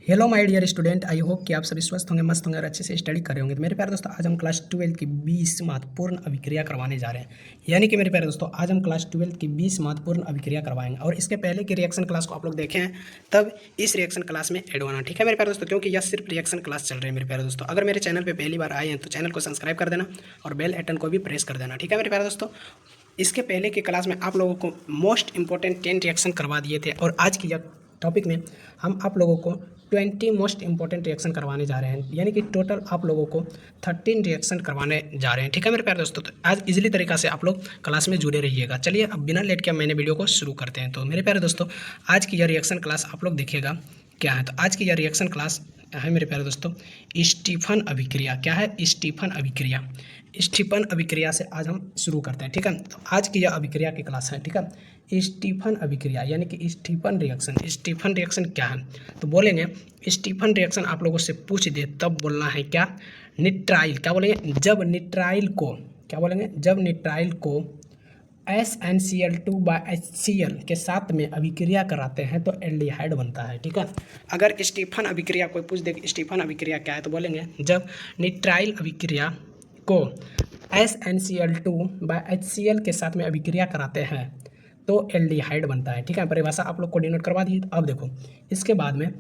Hello my dear student, I hope कि आप सभी स्वस्थ होंगे, मस्त होंगे और अच्छे से स्टडी कर रहे होंगे। तो मेरे प्यारे दोस्तों, आज हम क्लास 12 की 20 महत्वपूर्ण अभिक्रिया करवाने जा रहे हैं। यानी कि मेरे प्यारे दोस्तों, आज हम क्लास 12 की 20 महत्वपूर्ण अभिक्रिया करवाएंगे और इसके पहले की रिएक्शन क्लास को आप लोग देखे हैं, तब इस रिएक्शन क्लास में एड होना। ठीक है मेरे प्यारे दोस्तों, क्योंकि यह सिर्फ रिएक्शन क्लास चल रही है। मेरे प्यारे दोस्तों, अगर मेरे चैनल पर पहली बार आए हैं तो चैनल को सब्सक्राइब कर देना और बेल आइकन को भी प्रेस कर देना। ठीक है मेरे प्यारे दोस्तों, इसके पहले की क्लास में आप लोगों को मोस्ट इंपॉर्टेंट 10 रिएक्शन करवा दिए थे और आज की यह टॉपिक में हम आप लोगों को 20 मोस्ट इंपॉर्टेंट रिएक्शन करवाने जा रहे हैं। यानी कि टोटल आप लोगों को 13 रिएक्शन करवाने जा रहे हैं। ठीक है मेरे प्यारे दोस्तों, तो आज इजीली तरीका से आप लोग क्लास में जुड़े रहिएगा। चलिए अब बिना लेट के मैंने वीडियो को शुरू करते हैं। तो मेरे प्यारे दोस्तों, आज की यह रिएक्शन क्लास आप लोग देखिएगा क्या है। तो आज की यह रिएक्शन क्लास है मेरे प्यारे दोस्तों स्टीफन अभिक्रिया। क्या है? स्टीफन अभिक्रिया। स्टीफन अभिक्रिया से आज हम शुरू करते हैं। ठीक है, तो आज की यह अभिक्रिया की क्लास है। ठीक है, स्टीफन अभिक्रिया यानी कि स्टीफन रिएक्शन। स्टीफन रिएक्शन क्या है? तो बोलेंगे स्टीफन रिएक्शन आप लोगों से पूछ दे तब बोलना है क्या? निट्राइल। क्या बोलेंगे? जब निट्राइल को, क्या बोलेंगे? जब निट्राइल को SnCl2 बाय HCl के साथ में अभिक्रिया कराते हैं तो एल्डिहाइड बनता है। ठीक है, अगर स्टीफन अभिक्रिया कोई पूछ दे स्टीफन अभिक्रिया क्या है, तो बोलेंगे जब निट्राइल अभिक्रिया को SnCl2 बाय HCl के साथ में अभिक्रिया कराते हैं तो एल्डिहाइड बनता है। ठीक है, परिभाषा आप लोग को डिनोट करवा दी। अब देखो, इसके बाद में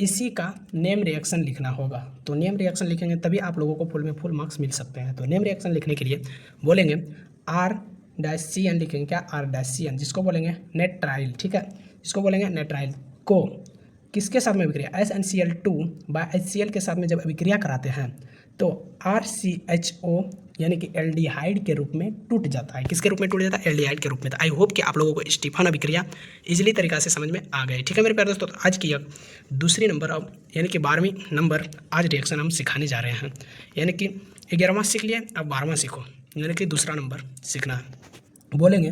इसी का नेम रिएक्शन लिखना होगा। तो नेम रिएक्शन लिखेंगे तभी आप लोगों को फुल में फुल मार्क्स मिल सकते हैं। तो नेम रिएक्शन लिखने के लिए बोलेंगे R-CN लिखेंगे। क्या? R-CN, जिसको बोलेंगे नेट्राइल। ठीक है, जिसको बोलेंगे नेट्राइल को किसके साथ में अभिक्रिया? SnCl2 बाय HCl के साथ में जब अभिक्रिया कराते हैं तो RCHO यानी कि एल्डिहाइड के रूप में टूट जाता है। किसके रूप में टूट जाता है? एल्डिहाइड के रूप में। तो आई होप कि आप लोगों को स्टीफन अभिक्रिया इजीली तरीका से समझ में आ गए। ठीक है मेरे प्यारे दोस्तों, तो आज की दूसरी नंबर अब यानी कि 12वीं नंबर आज रिएक्शन हम सिखाने जा रहे हैं। यानी कि 11वां सीख लिए, अब 12वां सीखो, यानी कि दूसरा नंबर सीखना है। बोलेंगे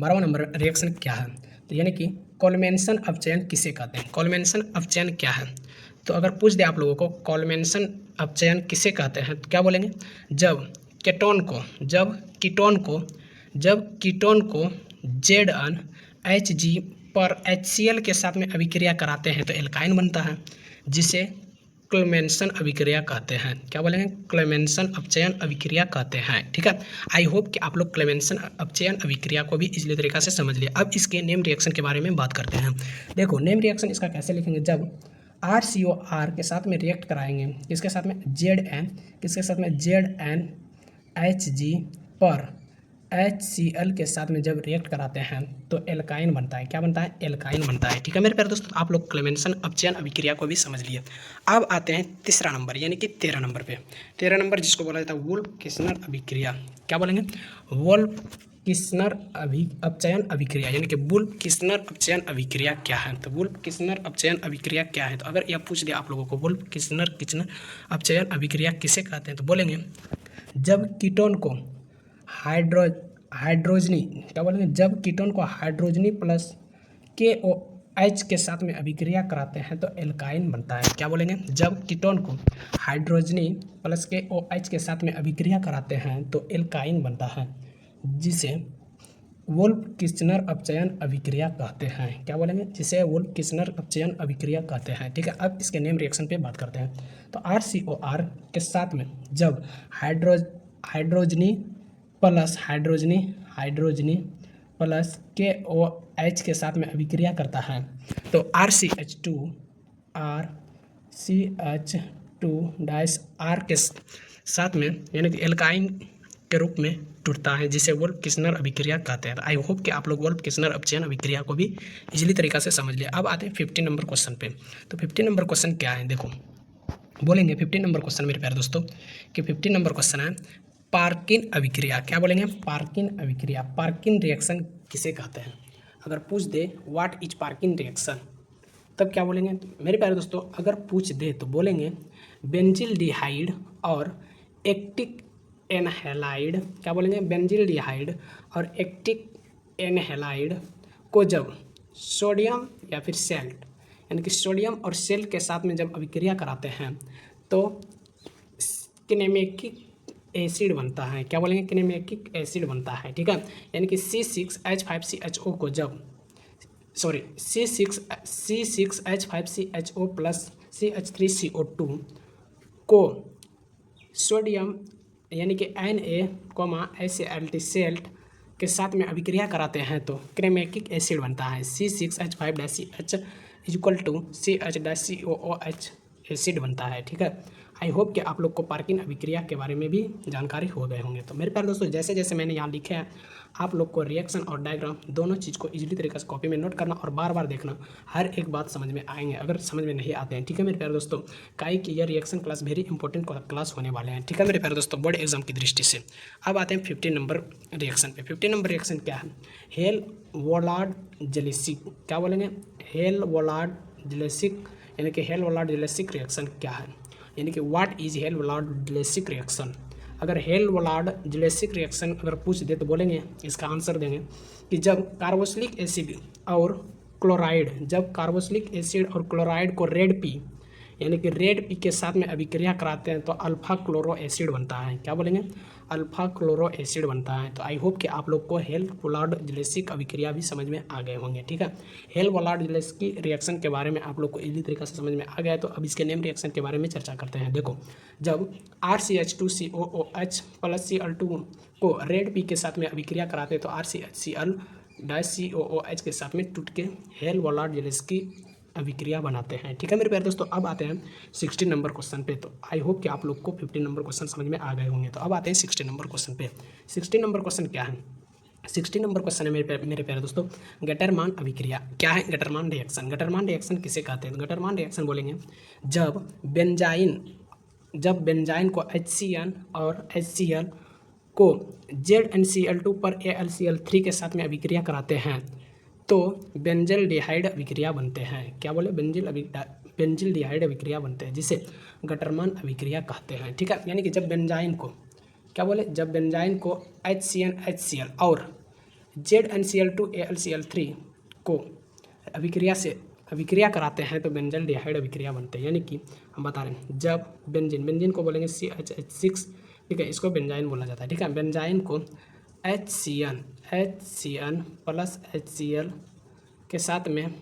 12वां नंबर रिएक्शन क्या है? तो यानी कि कॉल्मेंसन अपचयन किसे कहते हैं? कॉल्मेंसन अपचयन क्या है? तो अगर पूछ दे आप लोगों को कॉल्मेंसन अपचयन किसे कहते हैं, तो क्या बोलेंगे? जब कीटोन को ZnHg पर HCl के साथ में अभिक्रिया कराते हैं तो एल्काइन बनता है, जिसे क्लेमेंसन अभिक्रिया कहते हैं। क्या बोलेंगे? क्लेमेंसन अपचयन अभिक्रिया कहते हैं। ठीक है, आई होप कि आप लोग क्लेमेंसन अपचयन अभिक्रिया को भी इजीली तरीका से समझ लिए। अब इसके नेम रिएक्शन के बारे में बात करते हैं। देखो, नेम रिएक्शन इसका कैसे लिखेंगे? जब RCOR के साथ में रिएक्ट कराएंगे, किसके साथ में? Zn, किसके साथ में? ZnHg पर HCl के साथ में जब रिएक्ट कराते हैं तो एल्काइन बनता है। क्या बनता है? एल्काइन बनता है। ठीक है मेरे प्यारे दोस्तों, आप लोग क्लेमेंसन अपचयन अभिक्रिया को भी समझ लिए। अब आते हैं तीसरा नंबर यानी कि 13 नंबर पे। 13 नंबर जिसको बोला जाता है वोल्फ-किस्नर अभिक्रिया। क्या बोलेंगे? वोल्फ-किस्नर अपचयन अभिक्रिया यानी कि वोल्फ-किस्नर अपचयन अभिक्रिया क्या है? तो वोल्फ-किस्नर अपचयन अभिक्रिया क्या है? तो अगर यह पूछ दिया आप लोगों को वोल्फ-किस्नर अपचयन अभिक्रिया किसे कहते हैं, तो बोलेंगे जब कीटोन को हाइड्रोजनी, क्या बोलेंगे? जब कीटोन को हाइड्रोजनी प्लस KOH के साथ में अभिक्रिया कराते हैं तो एल्काइन बनता है। क्या बोलेंगे? जब कीटोन को हाइड्रोजनी प्लस KOH के साथ में अभिक्रिया कराते हैं तो एल्काइन बनता है, जिसे वोल्फ-किस्नर अपचयन अभिक्रिया कहते हैं। क्या बोलेंगे? जिसे वोल्फ-किस्नर अपचयन अभिक्रिया कहते हैं। ठीक है, अब इसके नेम रिएक्शन पे बात करते हैं। तो RCOR के साथ में जब हाइड्रोजनी प्लस KOH के साथ में अभिक्रिया करता है तो RCH2R के साथ में यानी कि एल्काइन के रूप में टूटता है, जिसे वोल्फ-किस्नर अभिक्रिया कहते हैं। आई होप कि आप लोग वोल्फ-किस्नर अपचयन अभिक्रिया को भी इजीली तरीका से समझ लिया। अब आते हैं 15 नंबर क्वेश्चन पे। तो 15 नंबर क्वेश्चन क्या है? देखो, बोलेंगे 15 नंबर क्वेश्चन मेरे प्यारे दोस्तों कि 15 नंबर क्वेश्चन है पार्किन अभिक्रिया। क्या बोलेंगे? पार्किन अभिक्रिया। पार्किन रिएक्शन किसे कहते हैं? अगर पूछ दे व्हाट इज पार्किन रिएक्शन, तब क्या बोलेंगे मेरे प्यारे दोस्तों? अगर पूछ दे तो बोलेंगे बेंजिल्डिहाइड और एक्टिक एनहेलाइड। क्या बोलेंगे? बेंजिल्डिहाइड और एक्टिक एनहेलाइड को जब सोडियम या फिर सेल्ट यानी कि सोडियम और सेल्ट के साथ में जब अभिक्रिया कराते हैं तो किनेमेटिक एसिड बनता है। क्या बोलेंगे? किनेमेटिक एसिड बनता है। ठीक है, यानी कि C6H5CHO को जब सॉरी C6H5CHO प्लस CH3CO2 को सोडियम यानी कि Na, सेल्ट के साथ में अभिक्रिया कराते हैं तो क्रेमैकिक एसिड बनता है। C6H5CH equal to CH-COOH acid बनता है। ठीक है, आई होप कि आप लोग को पार्किन अभिक्रिया के बारे में भी जानकारी हो गए होंगे। तो मेरे प्यारे दोस्तों, जैसे जैसे मैंने यहाँ लिखे हैं आप लोग को रिएक्शन और डायग्राम दोनों चीज़ को इजीली तरीके से कॉपी में नोट करना और बार बार देखना, हर एक बात समझ में आएंगे अगर समझ में नहीं आते हैं। ठीक है मेरे प्यारे दोस्तों, काई की यह reaction class very important class होने वाले हैं। ठीक है मेरे प्यारे दोस्तों, बोर्ड एग्जाम की दृष्टि से। अब आते हैं 15 नंबर रिएक्शन पे। 15 नंबर रिएक्शन क्या है? हेल वोलार्ड जेलिसिक, क्या बोलेंगे? हेल वोलार्ड जेलिसिक, यानी कि हेल वोलार्ड जेलिसिक रिएक्शन क्या है, यानी कि व्हाट इज हेल वोलार्ड जेलिसिक रिएक्शन। अगर हेल वोलार्ड जेलिसिक रिएक्शन अगर पूछ दे तो बोलेंगे, इसका आंसर देंगे कि जब कार्बोक्सिलिक एसिड और क्लोराइड, जब कार्बोक्सिलिक एसिड और क्लोराइड को रेड पी यानी कि रेड पी के साथ में अभिक्रिया कराते हैं तो अल्फा क्लोरो एसिड बनता है। क्या बोलेंगे? अल्फा क्लोरो एसिड बनता है। तो आई होप कि आप लोग को हेल वोलार्ड जेलिसिक अभिक्रिया भी समझ में आ गए होंगे। ठीक है, हेल वोलार्ड जेलिसिक रिएक्शन के बारे में आप लोग को इजी तरीके से समझ में आ गया। तो अब इसके नेम रिएक्शन के बारे में चर्चा करते हैं। देखो, जब RCH2COOH प्लस Cl2 को रेड पी के साथ में अभिक्रिया कराते हैं तो RCHCl-COOH के साथ में टूट के हेल वोलार्ड जेलिसिक अभिक्रिया बनाते हैं। ठीक है मेरे प्यारे दोस्तों, अब आते हैं 16 नंबर क्वेश्चन पे। तो आई होप कि आप लोग को 15 नंबर क्वेश्चन समझ में आ गए होंगे। तो अब आते हैं 16 नंबर क्वेश्चन पे। 16 नंबर क्वेश्चन क्या है? 16 नंबर क्वेश्चन है मेरे प्यारे दोस्तों, गटरमान अभिक्रिया। क्या है गटरमान रिएक्शन? गटरमान रिएक्शन किसे कहते हैं? गटरमान रिएक्शन बोलेंगे जब बेंजाइन को HCN और HCl को ZnCl2 पर AlCl3 के साथ में अभिक्रिया कराते हैं तो बेंजल्डिहाइड अभिक्रिया बनते हैं। क्या बोले? बेंजल्डिहाइड अभिक्रिया बनते हैं, जिसे गटरमान अभिक्रिया कहते हैं। ठीक है, यानी कि जब बेंजाइन को, क्या बोले? जब बेंजाइन को HCN HCl और ZnCl2 AlCl3 को अभिक्रिया कराते हैं तो बेंजल्डिहाइड अभिक्रिया बनते हैं। यानी कि हम बता रहे हैं, जब बेंजीन को बोलेंगे CHH6, ठीक है, इसको बेंजाइन बोला जाता है। ठीक है, बेंजाइन को HCN प्लस HCl के साथ में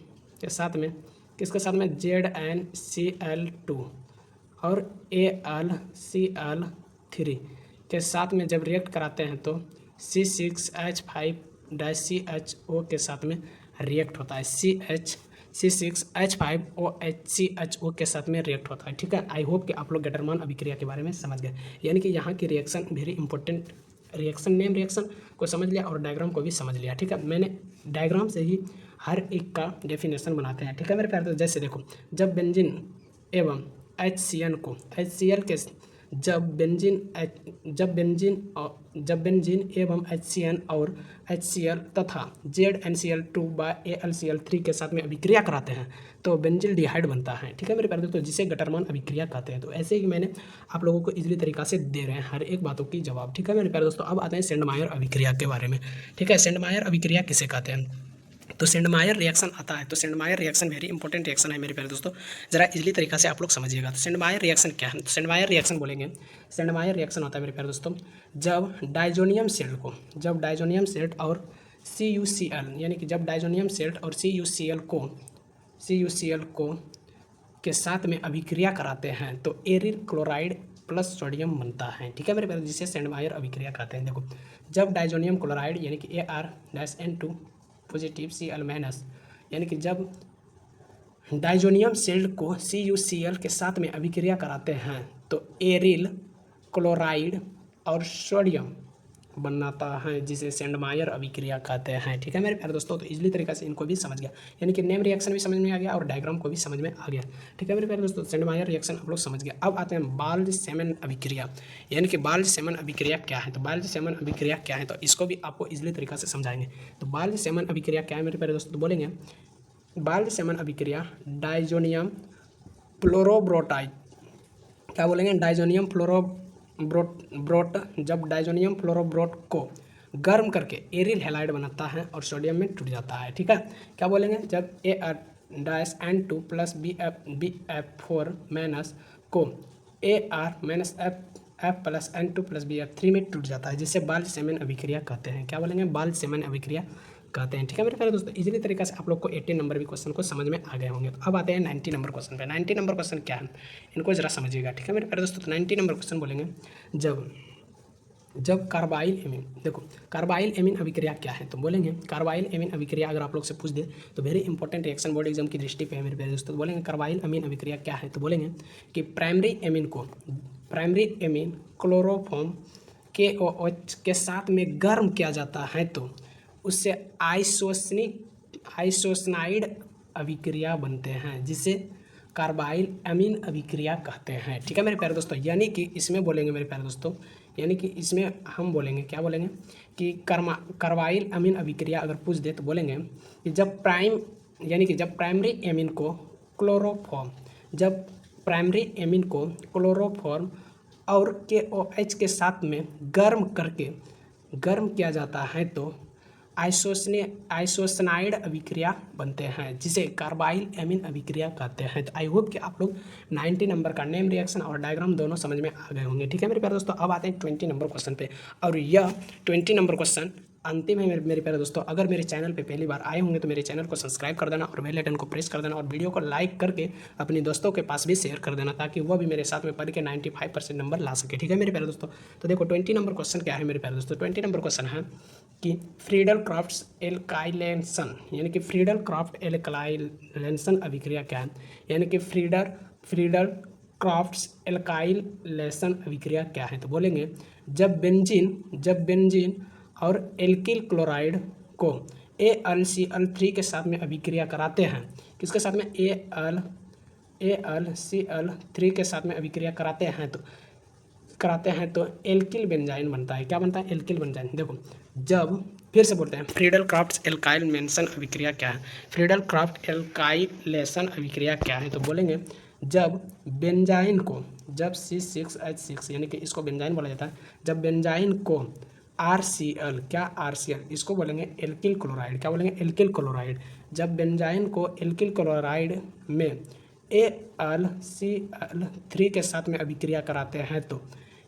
किसके साथ में ZnCl2 और AlCl3 के साथ में जब रिएक्ट कराते हैं तो C6H5CHO के साथ में रिएक्ट होता है। C6H5OHCHO के साथ में रिएक्ट होता है। ठीक है, आई होप कि आप लोग गटरमान अभिक्रिया के बारे में समझ गए। यानी कि यहाँ की reaction very important reaction, name reaction को समझ लिया और डायग्राम को भी समझ लिया। ठीक है, मैंने डायग्राम से ही हर एक का डेफिनेशन बनाते हैं। ठीक है मेरे प्यारे दोस्त, जैसे देखो, जब बेंजीन एवं HCN को HCl के जब बेंजीन एवं HCN और HCl तथा ZnCl2 बाय AlCl3 के साथ में अभिक्रिया कराते हैं तो बेंजिल्डिहाइड बनता है। ठीक है मेरे प्यारे दोस्तों, जिसे गटरमान अभिक्रिया कहते हैं। तो ऐसे ही मैंने आप लोगों को इजीली तरीका से दे रहे हैं हर एक बातों की जवाब। ठीक है मेरे प्यारे दोस्तों, अब आते हैं सेंडमायर अभिक्रिया के बारे में। ठीक है, सेंडमायर अभिक्रिया किसे कहते हैं? तो सेंडमायर रिएक्शन आता है। तो सेंडमायर रिएक्शन वेरी इंपॉर्टेंट रिएक्शन है मेरे प्यारे दोस्तों, जरा इजीली तरीका से आप लोग समझिएगा। तो सेंडमायर रिएक्शन क्या है? तो सेंडमायर रिएक्शन बोलेंगे, सेंडमायर रिएक्शन होता है मेरे प्यारे दोस्तों, जब डाइजोनियम सेल्ट और CuCl, यानी कि जब डाइजोनियम सेल्ट और CuCl को के साथ में अभिक्रिया कराते हैं तो एरिल क्लोराइड प्लस सोडियम बनता है। ठीक है मेरे प्यारे, जिसे सेंडमायर अभिक्रिया कहते हैं। देखो, जब डाइजोनियम क्लोराइड यानी कि Ar-N2 पॉजिटिव Cl माइनस, यानी कि जब डाइजोनियम सेल्ट को CuCl के साथ में अभिक्रिया कराते हैं तो एरिल क्लोराइड और सोडियम बनाता है, जिसे सेंडमायर अभिक्रिया कहते हैं। ठीक है मेरे प्यारे दोस्तों, तो इजीली तरीके से इनको भी समझ गया, यानी कि नेम रिएक्शन भी समझ में आ गया और डायग्राम को भी समझ में आ गया। ठीक है मेरे प्यारे दोस्तों, सेंडमायर रिएक्शन आप लोग समझ गया। अब आते हैं बाल्ज-सेमन अभिक्रिया, यानी कि बाल्ज-सेमन अभिक्रिया क्या है? तो बाल्ज-सेमन अभिक्रिया क्या है, तो इसको भी आपको इजीली तरीका से समझाएंगे। तो बाल्ज-सेमन अभिक्रिया क्या है मेरे प्यारे दोस्तों? तो बोलेंगे बाल्ज-सेमन अभिक्रिया डाइजोनियम फ्लोरोब्रोटाइड, क्या बोलेंगे? डाइजोनियम फ्लोरोब्रोट, जब डाइजोनियम फ्लोरोब्रोट को गर्म करके एरिल हैलाइड बनाता है और सोडियम में टूट जाता है। ठीक है, क्या बोलेंगे? जब Ar-N2 प्लस BF4 माइनस को Ar-F plus N2 plus BF3 में टूट जाता है, जिसे बाल्ज-सेमन अभिक्रिया कहते हैं। क्या बोलेंगे? बाल्ज-सेमन अभिक्रिया कहते हैं। ठीक है मेरे प्यारे दोस्तों, इजीली तरीके से आप लोग को 80 नंबर भी क्वेश्चन को समझ में आ गए होंगे। तो अब आते हैं 90 नंबर क्वेश्चन पे। 90 नंबर क्वेश्चन क्या है, इनको जरा समझिएगा। ठीक है मेरे प्यारे दोस्तों, तो 90 नंबर क्वेश्चन बोलेंगे, जब कार्बाइल एमीन, देखो कार्बाइल एमीन अभिक्रिया क्या है, तो बोलेंगे कार्बाइल एमीन अभिक्रिया अगर आप लोग से पूछ दे तो very important reaction board exam की दृष्टि पे है मेरे प्यारे दोस्तों। तो बोलेंगे कार्बाइल एमीन अभिक्रिया क्या है, तो बोलेंगे कि प्राइमरी एमीन क्लोरोफॉर्म KOH के साथ में गर्म किया जाता है तो उससे आइसोसनाइड अभिक्रिया बनते हैं, जिसे कार्बाइल एमीन अभिक्रिया कहते हैं। ठीक है मेरे प्यारे दोस्तों, यानी कि इसमें बोलेंगे मेरे प्यारे दोस्तों, यानी कि इसमें हम बोलेंगे क्या बोलेंगे कि कार्बाइल एमीन अभिक्रिया अगर पूछ दे तो बोलेंगे कि जब प्राइमरी एमीन को क्लोरोफॉर्म और KOH के साथ में गर्म किया जाता है तो आइसोसनाइड अभिक्रिया बनते हैं, जिसे कार्बाइल एमीन अभिक्रिया कहते हैं। तो आई होप कि आप लोग 90 नंबर का नेम, रिएक्शन और डायग्राम दोनों समझ में आ गए होंगे। ठीक है मेरे प्यारे दोस्तों, अब आते हैं 20 नंबर क्वेश्चन पे, और यह 20 नंबर क्वेश्चन अंतिम है मेरे प्यारे दोस्तों। अगर मेरे चैनल पे पहली बार आए होंगे तो मेरे चैनल को सब्सक्राइब कर देना और बेल आइकन को प्रेस कर देना और वीडियो को लाइक करके अपने दोस्तों के पास भी शेयर कर देना, ताकि वह भी मेरे साथ में पढ़ के 95% नंबर ला सके। ठीक है मेरे प्यारे दोस्तों, तो देखो 20 नंबर क्वेश्चन क्या है मेरे प्यारे दोस्तों। 20 नंबर क्वेश्चन है कि फ्रीडल क्राफ्ट एल्काइलेशन, यानी कि फ्रीडल क्राफ्ट एल्काइलेशन अभिक्रिया क्या है, यानी कि फ्रीडल क्राफ्ट एल्काइलेशन अभिक्रिया क्या है, तो बोलेंगे जब बेंजीन और एल्किल क्लोराइड को AlCl3 के साथ में अभिक्रिया कराते हैं, किसके साथ में, AlCl3 के साथ में अभिक्रिया कराते हैं तो एल्किल बेंजाइन बनता है। क्या बनता है, एल्किल बेंजाइन। देखो जब, फिर से बोलते हैं, फ्रीडल क्राफ्ट एल्काइलेशन अभिक्रिया क्या है, फ्रीडल क्राफ्ट एल्काइलेशन अभिक्रिया क्या है, तो बोलेंगे जब बेंजाइन को, जब C6H6 यानी कि इसको बेंजाइन बोला जाता है, जब बेंजाइन को RCl, क्या RCl, इसको बोलेंगे एल्किल क्लोराइड, क्या बोलेंगे, एल्किल क्लोराइड। जब बेंजाइन को एल्किल क्लोराइड में AlCl3 के साथ में अभिक्रिया कराते हैं तो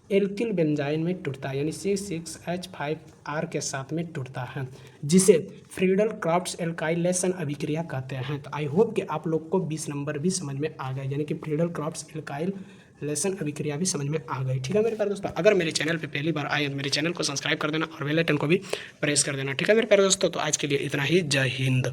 एल्किल बेंजाइन में टूटता है, यानी C6H5R के साथ में टूटता है, जिसे फ्रीडल क्राफ्ट एल्काइलेशन अभिक्रिया कहते हैं। तो आई होप कि आप लोग को 20 नंबर भी समझ में आ गए, यानी कि फ्रीडल क्राफ्ट एल्काइलेशन अभिक्रिया भी समझ में आ गई। ठीक है मेरे प्यारे दोस्तों, अगर मेरे चैनल पे पहली बार आए तो मेरे चैनल को सब्सक्राइब कर देना और बेल आइकन को भी प्रेस कर देना। ठीक है मेरे प्यारे दोस्तों, तो आज के लिए इतना ही। जय हिंद।